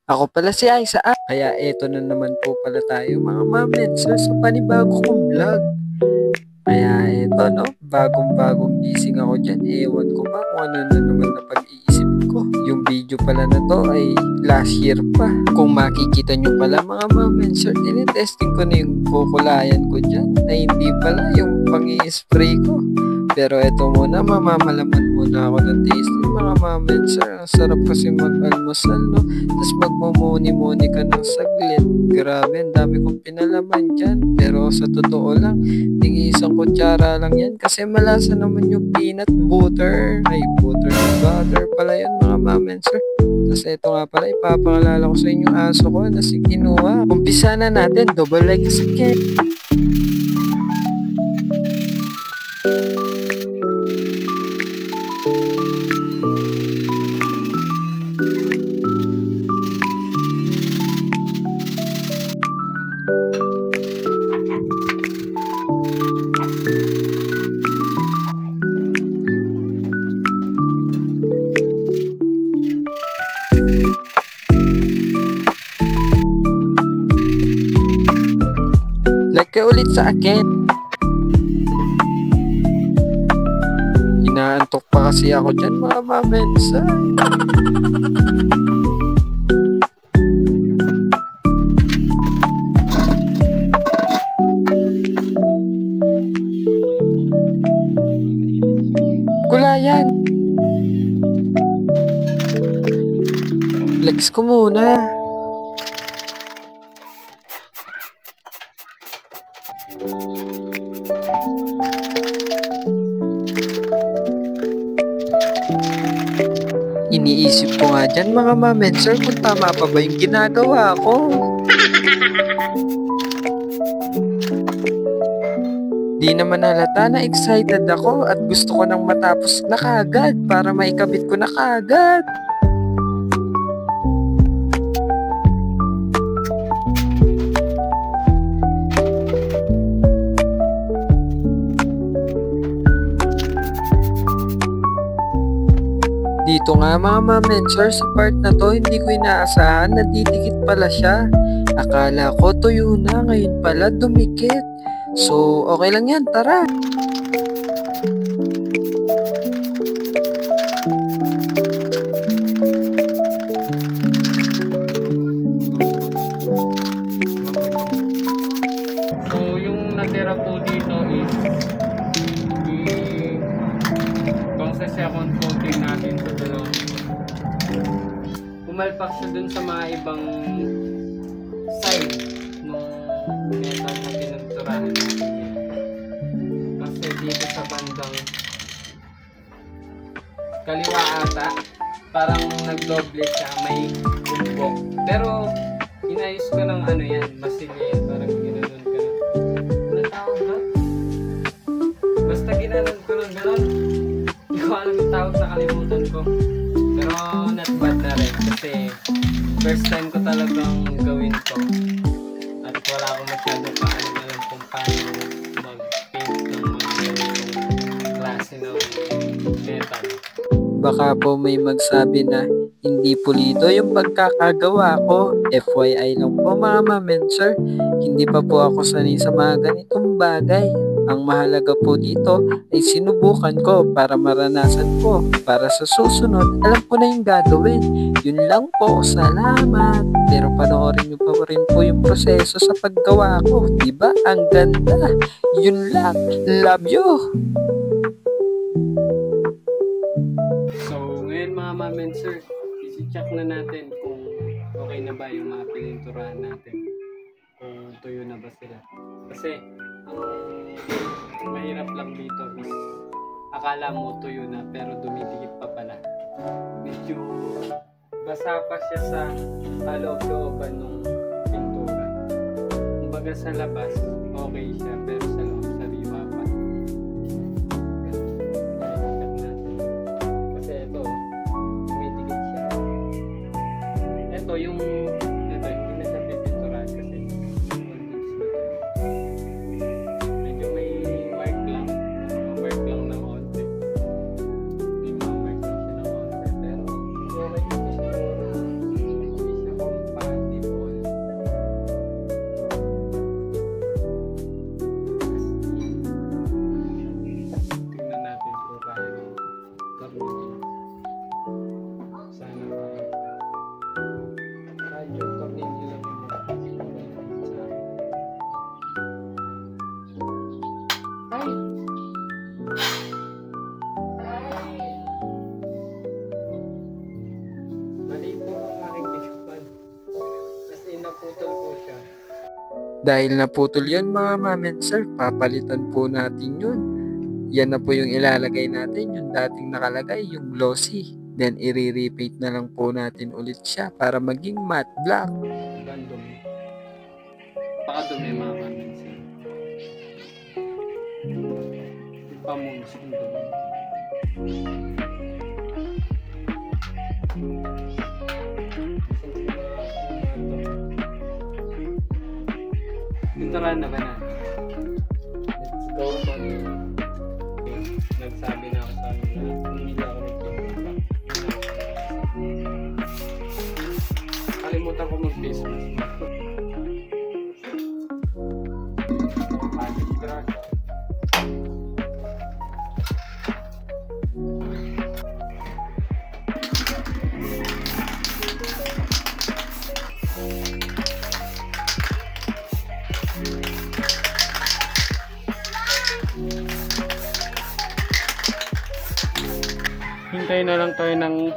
Ako pala si Aiza. Kaya eto na naman po pala tayo mga mamensers sa panibago kong vlog. Kaya eto no, bagong gising ako dyan. Ewan ko pa kung ano na naman na pag-iisip ko. Yung video pala na to ay last year pa. Kung makikita nyo pala mga mamensers, tinitesting ko na yung kukulayan ko dyan. Ay hindi pala yung pang-i-spray ko. Pero eto muna, mamamalaman muna ako ng tasting mga mamensers. Ang sarap kasi mag-almusal no. Tapos magmumuni-muni ka ng saglit. Grabe, ang dami kong pinalaman dyan. Pero sa totoo lang, tingin isang kutsara lang yan. Kasi malasa naman yung peanut butter. Ay, butter pala yun mga mamenser. Tapos ito nga pala, ipapangalala ko sa inyo aso ko na si Kinuha. Umpisa na natin, double leg sa cake. Like ka ulit sa akin. Inaantok pa kasi ako dyan mga mamensa. Kulayan. Flex ko muna. Iniisip ko nga dyan mga mamenser kung tama pa ba yung ginagawa ko. Di naman halata na excited ako at gusto ko nang matapos na kagad para maikabit ko na kagad. Dito nga mga mamenser, sa part na to hindi ko inaasahan na didikit pala siya. Akala ko tuyo na, ngayon pala dumikit. So okay lang yan, tara. So yung natira po dito is pang sa second coating natin sa dalawang. Pumalpak siya dun sa mga ibang side nung metal na pinagturahan natin yan. Kasi dito sa bandang kaliwa ata, parang nagdoble siya, may umbok. Pero inayos ko ng ano yan, masilya yan, parang ginanon ko na. Anong tawag ba? Basta ginanon ko ng ganon. Hindi ko alam yung tawag, nakalimutan ko. Pero not bad na rin kasi first time ko talagang gawin to. At wala akong masyado pa alam kung paano mag-paint ng mga ganitong klase ng metal. Baka po may magsabi na hindi pulido yung pagkakagawa ko. FYI lang po mga mamenser, hindi pa po ako sanay sa mga ganitong bagay. Ang mahalaga po dito ay sinubukan ko para maranasan ko. Para sa susunod, alam ko na yung gagawin. Yun lang po, salamat. Pero panoorin nyo pa rin po yung proseso sa paggawa ko. Diba? Ang ganda. Yun lang. Love you. So ngayon mga mamenser, isi-check na natin kung okay na ba yung mga pininturahan natin. Kung tuyo na ba sila. Kasi ang mahirap lang dito is akala mo tuyo na pero dumidikit pa pala. Medyo basa pa siya sa loob-looban ng pintura. Kumbaga sa labas okay siya pero sa loob sariwa pa. Kasi ito dumidikit siya. Ito yung hindi na siya pipinturahan kasi medyo may mark lang ng konti. May mga mark lang siya ng konti pero okay na siya. Hindi siya Dahil naputol yun mga ma'am and sir, papalitan po natin yun. Yan na po yung ilalagay natin, yung dating nakalagay, yung glossy. Then, i-repaint na lang po natin ulit siya para maging matte black. Ibang dumi. Pakadumi mga kaminsan. Yung pamunos yung dumi. Pinturan na ba na? Let's go mami. Okay. Nagsabi na ako sa amin na humili ako ng pintura. Kalimutan ko mag-face mask. Magic brush. Hintayin na lang tayo ng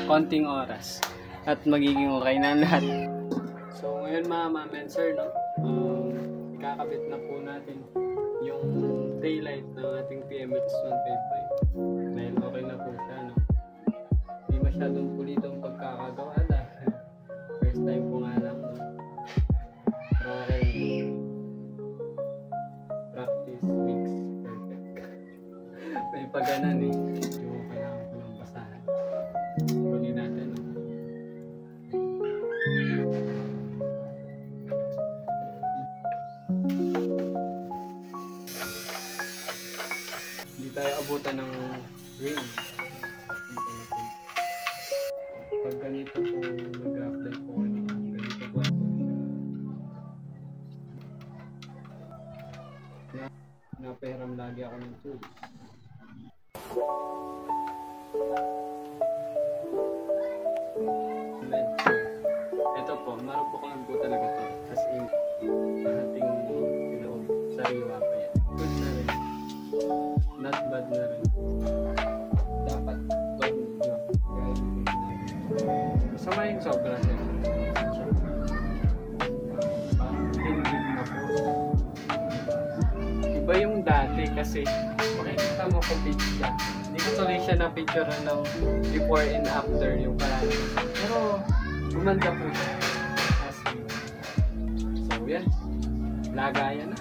konting oras at magiging okay na lahat. So ngayon mga ma'am and sir, no? Ikakabit na po natin yung taillight ng ating PMX 155 dahil okay na po siya, no? Hindi masyadong pulitong pagkakagawa dahil first time po nga lang, no? Pero okay, practice makes perfect. May pag-ganan eh. Kailangan ko ng basahan. Kunin natin. Hindi tayo abutan ng ring. Pag ganito po nag-apply po ganito po. Napahiram lagi ako ng tools. Ito po, marupok po talaga to. As in, ating sariwa pa yan. Good na rin. Not bad na rin. Dapat bad nyo. Masama yung sobra siya. Parang tindig na po. Iba yung dati kasi makikita mo ko picture. Hindi ko tuloy siya na picture ng before and after yung parang. Pero gumanda po siya. As in. So yan. Lagayan na.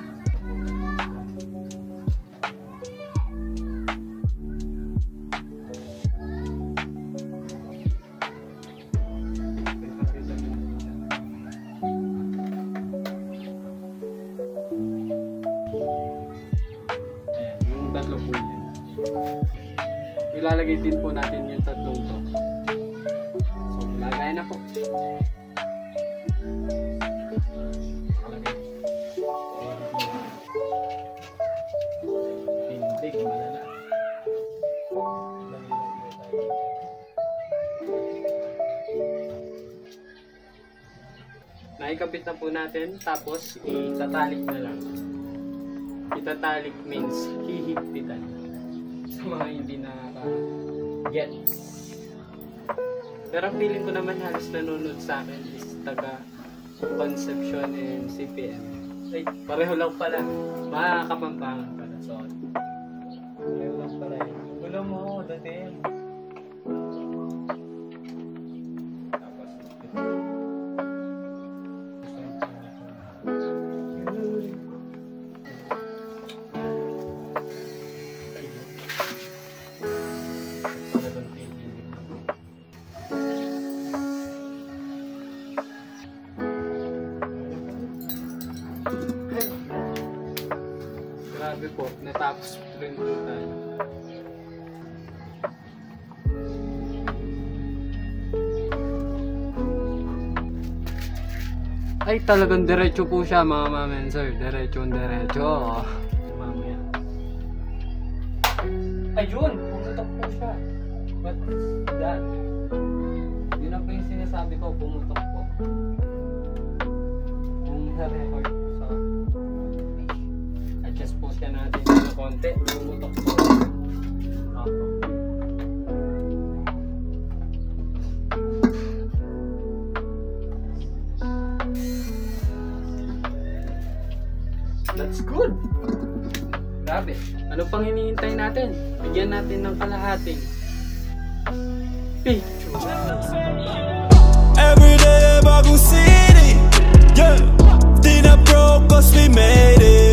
Tatlo po yan. Ilalagay din po natin yung tatlong to. So, lagay na po. Tindig, malala. Naikabit na po natin, tapos itatalik na lang. Itatalik means hihigpitan. Sa mga hindi nakaka-gets. Pero feeling ko naman halos nanonood sa akin is taga Concepcion and CPM. Ay, pareho lang pala. Mga Kapampangan pala. Sorry. Pareho lang pala yun. Gulo mo, dating. Grabe po, natapos rin po tayo. Ay, talagang diretso po siya mga ma'am and sir. Diretso. Mamaya. Ayun! Pumutok po siya. What is that? Yun na po yung sinasabi ko, pumutok po. Kung na-record po sa adjust po siya natin ng konti. Pumutok po. Opo. That's good. Grabe. Ano pang hinihintay natin? Bigyan natin ng kalahating picture. Every day Bago City, yeah. Di na broke cause we made it.